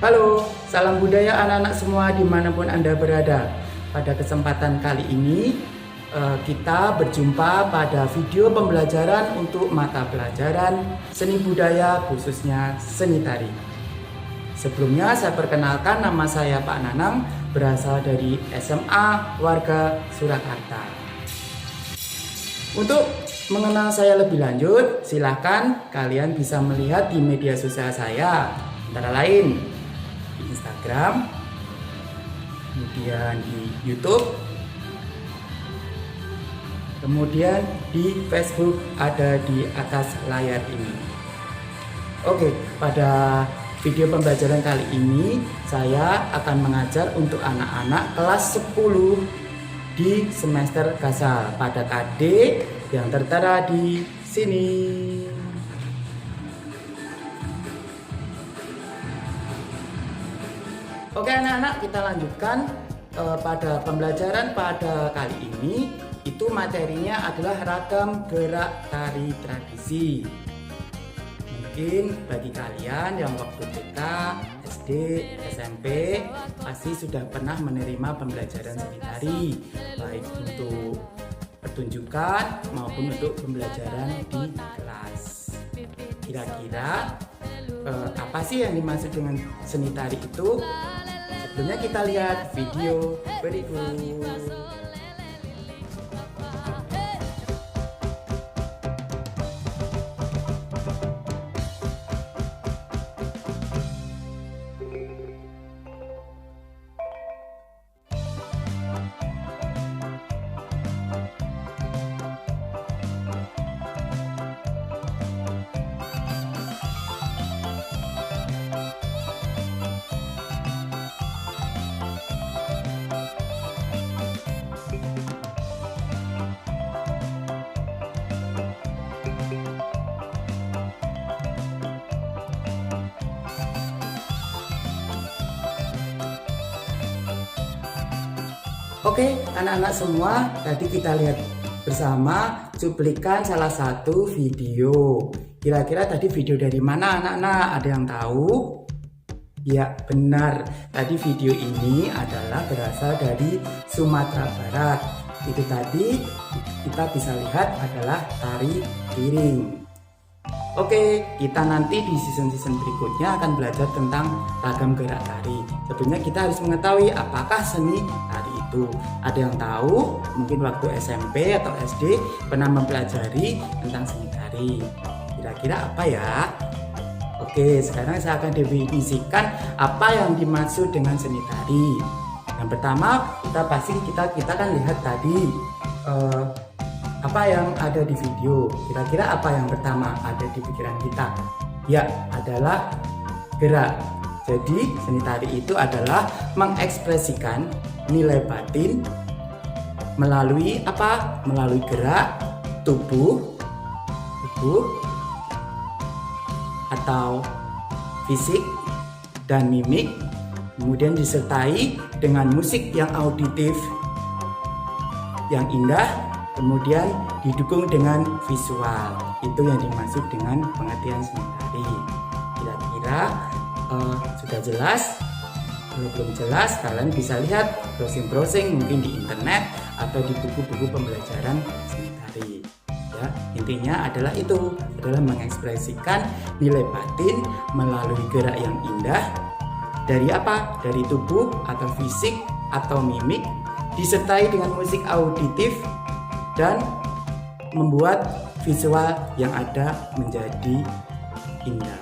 Halo, salam budaya anak-anak semua dimanapun Anda berada. Pada kesempatan kali ini kita berjumpa pada video pembelajaran untuk mata pelajaran seni budaya khususnya seni tari. Sebelumnya saya perkenalkan, nama saya Pak Nanang, berasal dari SMA Warga Surakarta. Untuk mengenal saya lebih lanjut, silahkan kalian bisa melihat di media sosial saya, antara lain di Instagram, kemudian di YouTube, kemudian di Facebook ada di atas layar ini. Oke, pada video pembelajaran kali ini saya akan mengajar untuk anak-anak kelas 10 di semester Gasal pada KD yang tertera di sini. Oke anak-anak, kita lanjutkan pada pembelajaran pada kali ini. Itu materinya adalah ragam gerak tari tradisi. Mungkin bagi kalian yang waktu TK, SD, SMP pasti sudah pernah menerima pembelajaran seni tari, baik untuk pertunjukan maupun untuk pembelajaran di kelas. Kira-kira apa sih yang dimaksud dengan seni tari itu? Sebelumnya kita lihat video berikut. Oke, anak-anak semua, tadi kita lihat bersama cuplikan salah satu video. Kira-kira tadi video dari mana anak-anak? Ada yang tahu? Ya, benar. Tadi video ini adalah berasal dari Sumatera Barat. Itu tadi kita bisa lihat adalah tari piring. Oke, kita nanti di season-season berikutnya akan belajar tentang ragam gerak tari. Sebelumnya kita harus mengetahui apakah seni tari itu. Ada yang tahu? Mungkin waktu SMP atau SD pernah mempelajari tentang seni tari. Kira-kira apa ya? Oke, sekarang saya akan definisikan apa yang dimaksud dengan seni tari. Yang pertama, kita kan lihat tadi apa yang ada di video. Kira-kira apa yang pertama ada di pikiran kita? Ya, adalah gerak. Jadi seni tari itu adalah mengekspresikan nilai batin melalui apa? Melalui gerak tubuh atau fisik dan mimik, kemudian disertai dengan musik yang auditif yang indah, kemudian didukung dengan visual. Itu yang dimaksud dengan pengertian seni tari. Kira-kira sudah jelas? Kalau belum jelas, kalian bisa lihat browsing mungkin di internet atau di buku-buku pembelajaran seni tari. Ya, intinya adalah itu, adalah mengekspresikan nilai batin melalui gerak yang indah dari apa? Dari tubuh atau fisik atau mimik, disertai dengan musik auditif dan membuat visual yang ada menjadi indah.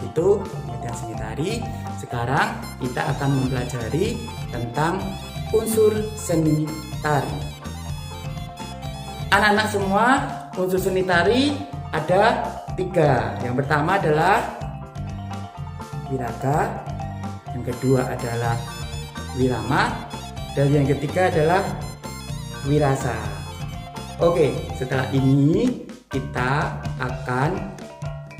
Itu pengertian seni tari. Sekarang kita akan mempelajari tentang unsur seni tari. Anak-anak semua, unsur seni tari ada 3. Yang pertama adalah wiraga, yang kedua adalah wirama, dan yang ketiga adalah wirasa. Oke, setelah ini kita akan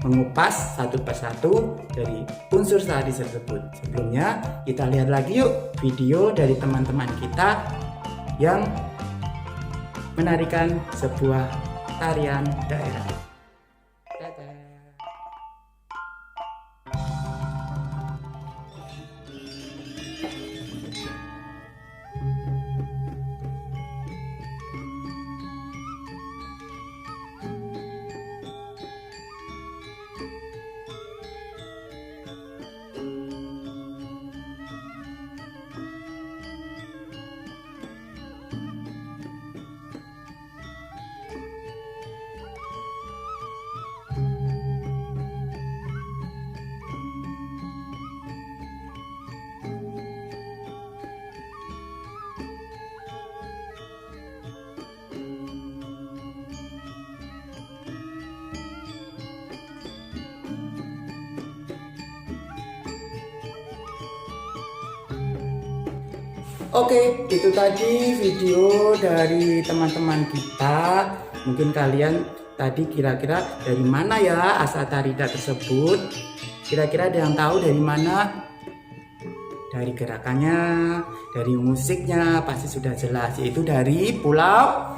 mengupas satu persatu dari unsur tari tersebut. Sebelumnya kita lihat lagi yuk video dari teman-teman kita yang menarikan sebuah tarian daerah. Dadah. Oke, itu tadi video dari teman-teman kita. Mungkin kalian tadi kira-kira dari mana ya asal tari tersebut? Kira-kira ada yang tahu dari mana? Dari gerakannya, dari musiknya pasti sudah jelas, yaitu dari Pulau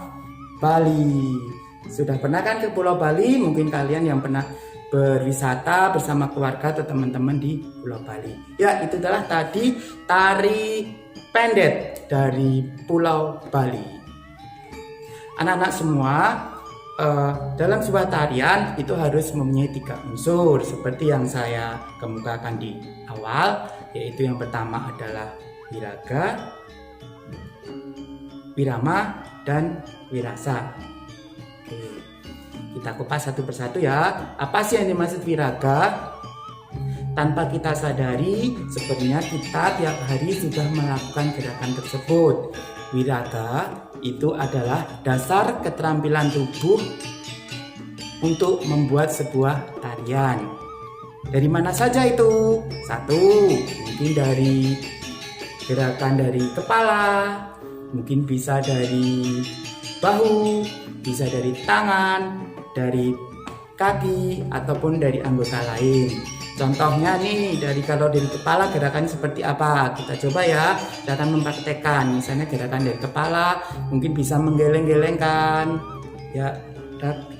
Bali. Sudah pernah kan ke Pulau Bali? Mungkin kalian yang pernah berwisata bersama keluarga atau teman-teman di Pulau Bali. Ya, itu adalah tadi tari pendet dari Pulau Bali. Anak-anak semua, dalam sebuah tarian itu harus mempunyai 3 unsur seperti yang saya kemukakan di awal, yaitu yang pertama adalah wiraga, wirama, dan wirasa. Oke, kita kupas satu persatu ya. Apa sih yang dimaksud wiraga? Tanpa kita sadari, sebenarnya kita tiap hari sudah melakukan gerakan tersebut. Wiraga itu adalah dasar keterampilan tubuh untuk membuat sebuah tarian. Dari mana saja itu? 1, mungkin dari gerakan dari kepala, mungkin bisa dari bahu, bisa dari tangan, dari kaki, ataupun dari anggota lain. Contohnya nih, kalau dari kepala gerakan seperti apa? Kita coba ya, kita akan mempraktekkan. Misalnya gerakan dari kepala, mungkin bisa menggeleng-gelengkan, ya,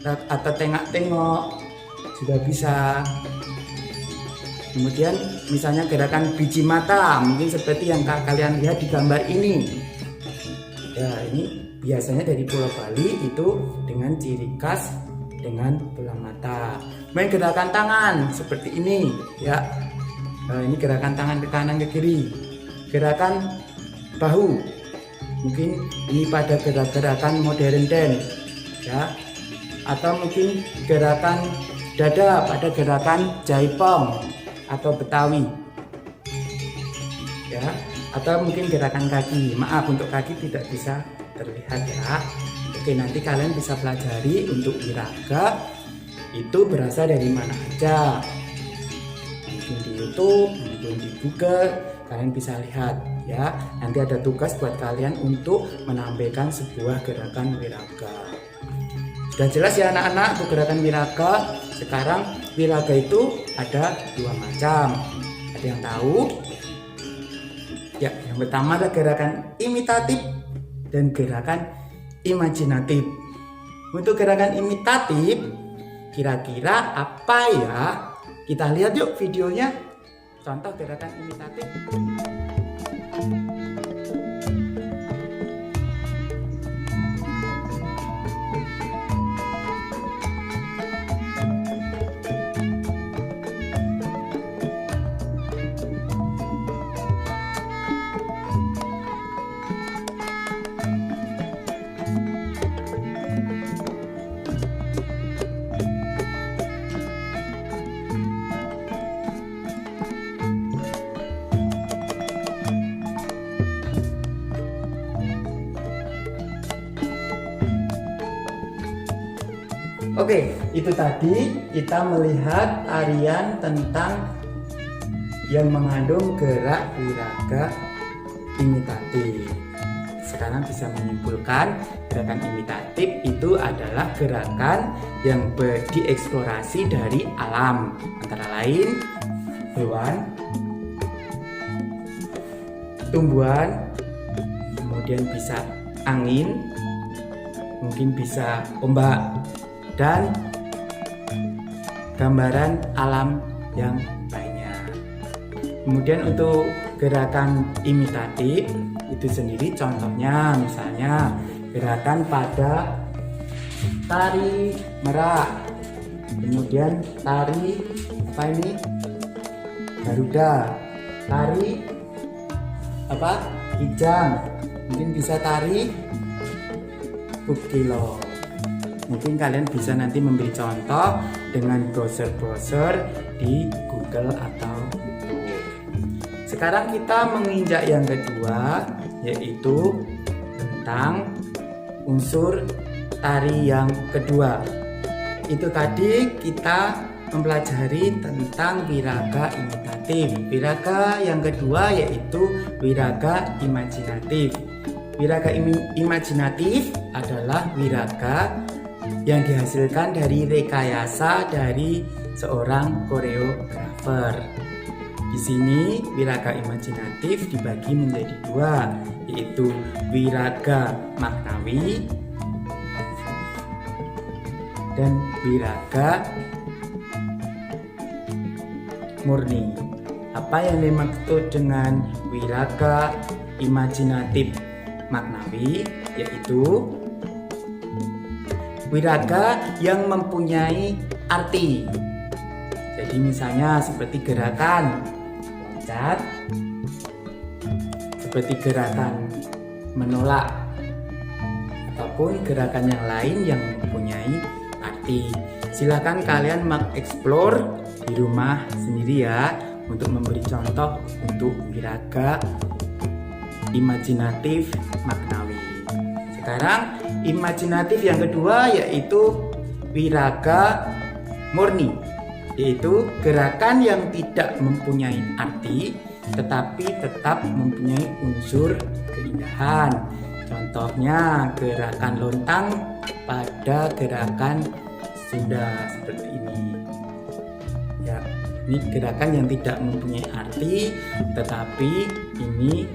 atau tengok-tengok juga bisa. Kemudian misalnya gerakan biji mata, mungkin seperti yang kalian lihat di gambar ini. Ya, ini biasanya dari Pulau Bali itu dengan ciri khas dengan bola mata. Main gerakan tangan seperti ini ya. Ini gerakan tangan ke kanan ke kiri. Gerakan bahu, mungkin ini pada gerakan modern dance ya. Atau mungkin gerakan dada pada gerakan jaipong atau betawi ya. Atau mungkin gerakan kaki. Maaf, untuk kaki tidak bisa terlihat ya. Oke, nanti kalian bisa pelajari untuk wiraga itu berasal dari mana aja. Mungkin di YouTube, mungkin di Google, kalian bisa lihat ya. Nanti ada tugas buat kalian untuk menampilkan sebuah gerakan wiraga. Sudah jelas ya anak-anak untuk gerakan wiraga. Sekarang wiraga itu ada 2 macam. Ada yang tahu? Ya, yang pertama adalah gerakan imitatif dan gerakan imajinatif. Untuk gerakan imitatif, kira-kira apa ya? Kita lihat yuk videonya. Contoh gerakan imitatif. Oke, itu tadi kita melihat tarian tentang yang mengandung gerak wiraga imitatif. Sekarang bisa menyimpulkan gerakan imitatif itu adalah gerakan yang dieksplorasi dari alam, antara lain hewan, tumbuhan, kemudian bisa angin, mungkin bisa ombak, dan gambaran alam yang lainnya. Kemudian untuk gerakan imitatif itu sendiri contohnya misalnya gerakan pada tari merak, kemudian tari apa ini? Garuda, tari apa? Kijang, mungkin bisa tari Bukilo. Mungkin kalian bisa nanti memberi contoh dengan browser-browser di Google atau YouTube. Sekarang kita menginjak yang kedua, yaitu tentang unsur tari yang kedua. Itu tadi kita mempelajari tentang wiraga imitatif. Wiraga yang kedua yaitu wiraga imajinatif. Wiraga imajinatif adalah wiraga yang dihasilkan dari rekayasa dari seorang koreografer. Di sini wiraga imajinatif dibagi menjadi dua, yaitu wiraga maknawi dan wiraga murni. Apa yang dimaksud dengan wiraga imajinatif maknawi? Yaitu wiraga yang mempunyai arti. Jadi misalnya seperti gerakan loncat, seperti gerakan menolak, ataupun gerakan yang lain yang mempunyai arti. Silakan kalian mengeksplor di rumah sendiri ya, untuk memberi contoh untuk wiraga imajinatif maknawi. Sekarang imajinatif yang kedua yaitu wiraga murni, yaitu gerakan yang tidak mempunyai arti tetapi tetap mempunyai unsur keindahan. Contohnya gerakan lontang pada gerakan Sunda seperti ini. Ya, ini gerakan yang tidak mempunyai arti tetapi ini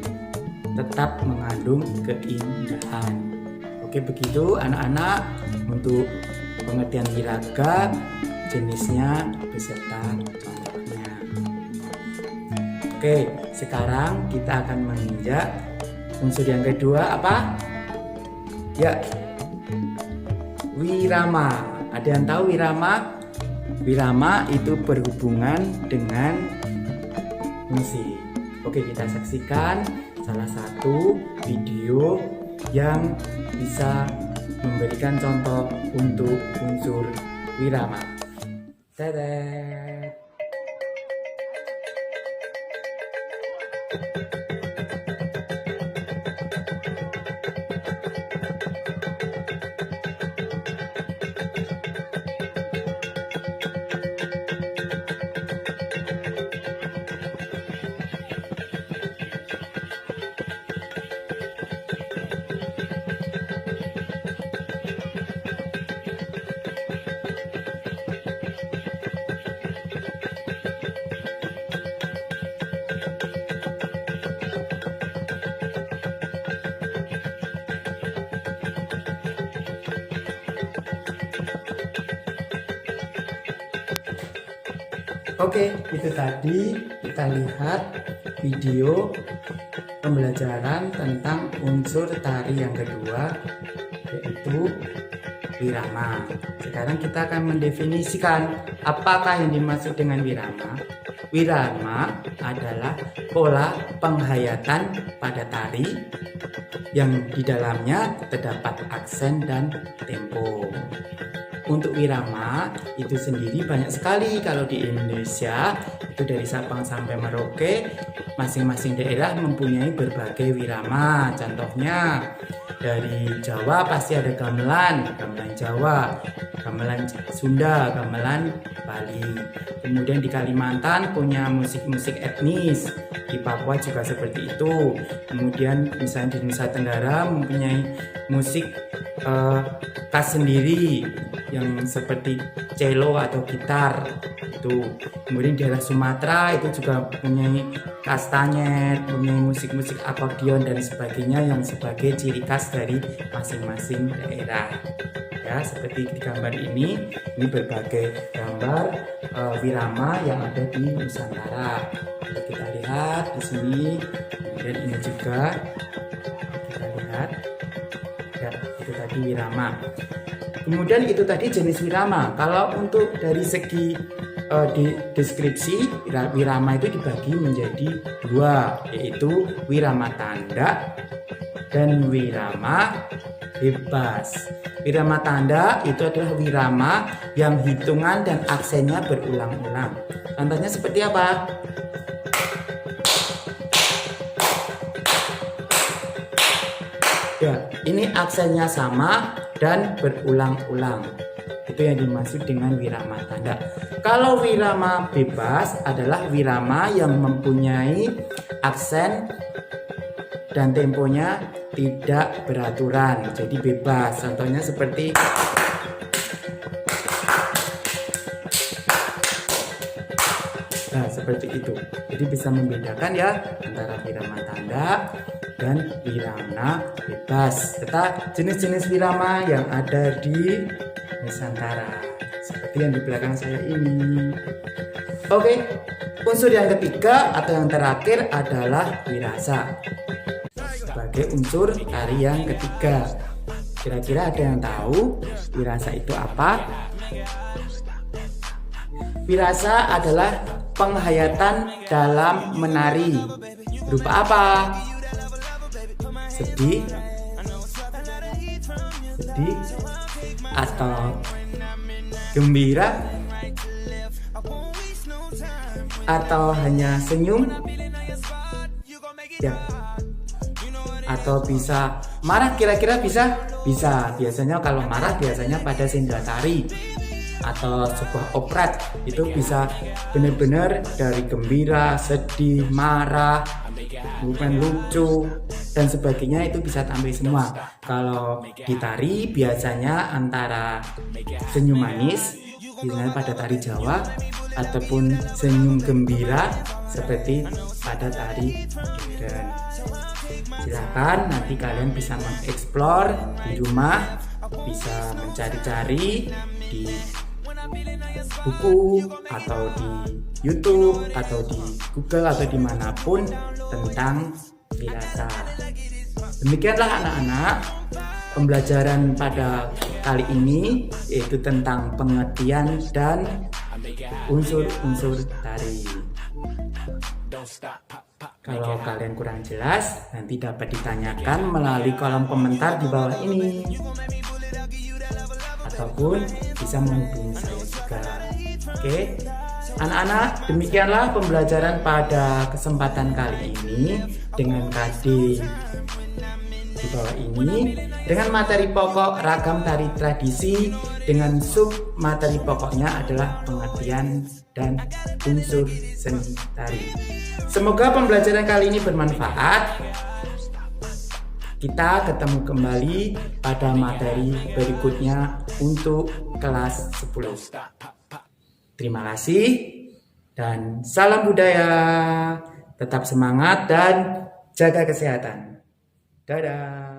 tetap mengandung keindahan. Oke, begitu anak-anak untuk pengertian wiraga, jenisnya beserta contohnya. Oke, sekarang kita akan menginjak unsur yang kedua, apa? Ya, wirama. Ada yang tahu wirama? Wirama itu berhubungan dengan musik. Oke, kita saksikan salah satu video yang bisa memberikan contoh untuk unsur wirama. Dadah. Oke, itu tadi kita lihat video pembelajaran tentang unsur tari yang kedua, yaitu wirama. Sekarang kita akan mendefinisikan apakah yang dimaksud dengan wirama. Wirama adalah pola penghayatan pada tari yang di dalamnya terdapat aksen dan tempo. Untuk wirama itu sendiri banyak sekali. Kalau di Indonesia itu dari Sabang sampai Merauke, masing-masing daerah mempunyai berbagai wirama. Contohnya dari Jawa pasti ada gamelan, gamelan Jawa, gamelan Sunda, gamelan Bali. Kemudian di Kalimantan punya musik-musik etnis, di Papua juga seperti itu. Kemudian misalnya di Nusa Tenggara mempunyai musik khas sendiri yang seperti cello atau gitar itu. Kemudian di daerah Sumatera itu juga mempunyai kastanyet, mempunyai musik-musik akordeon dan sebagainya yang sebagai ciri khas dari masing-masing daerah. Ya, seperti di gambar ini berbagai gambar wirama yang ada di Nusantara. Kita lihat di sini, kemudian ini juga kita lihat. Ya, itu tadi wirama. Kemudian itu tadi jenis wirama. Kalau untuk dari segi di deskripsi, wirama itu dibagi menjadi dua, yaitu wirama tanda dan wirama bebas. Wirama tanda itu adalah wirama yang hitungan dan aksennya berulang-ulang. Contohnya seperti apa? Ya, ini aksennya sama dan berulang-ulang. Itu yang dimaksud dengan wirama tanda. Kalau wirama bebas adalah wirama yang mempunyai aksen dan temponya tidak beraturan, jadi bebas. Contohnya seperti seperti itu. Jadi bisa membedakan ya antara wirama tanda dan wirama bebas, serta jenis-jenis wirama yang ada di Nusantara, seperti yang di belakang saya ini. Oke, unsur yang ketiga atau yang terakhir adalah wirasa sebagai unsur tari yang ketiga. Kira-kira ada yang tahu wirasa itu apa? Wirasa adalah penghayatan dalam menari. Berupa apa? Sedih, atau gembira, atau hanya senyum, ya, atau bisa marah. Kira-kira bisa? Biasanya kalau marah biasanya pada senda tari atau sebuah operet, itu bisa benar-benar dari gembira, sedih, marah, bukan lucu dan sebagainya, itu bisa tampil semua. Kalau di tari biasanya antara senyum manis, biasanya pada tari Jawa, ataupun senyum gembira seperti pada tari modern. Silakan nanti kalian bisa mengeksplor di rumah, bisa mencari-cari di buku atau di YouTube atau di Google atau dimanapun tentang wirasa. Demikianlah anak-anak pembelajaran pada kali ini, yaitu tentang pengertian dan unsur-unsur tari. Kalau kalian kurang jelas, nanti dapat ditanyakan melalui kolom komentar di bawah ini, ataupun bisa menghubungi saya juga. Oke, anak-anak, demikianlah pembelajaran pada kesempatan kali ini dengan KD di bawah ini, dengan materi pokok ragam tari tradisi, dengan sub materi pokoknya adalah pengertian dan unsur seni tari. Semoga pembelajaran kali ini bermanfaat. Kita ketemu kembali pada materi berikutnya untuk kelas 10. Terima kasih dan salam budaya. Tetap semangat dan jaga kesehatan. Dadah.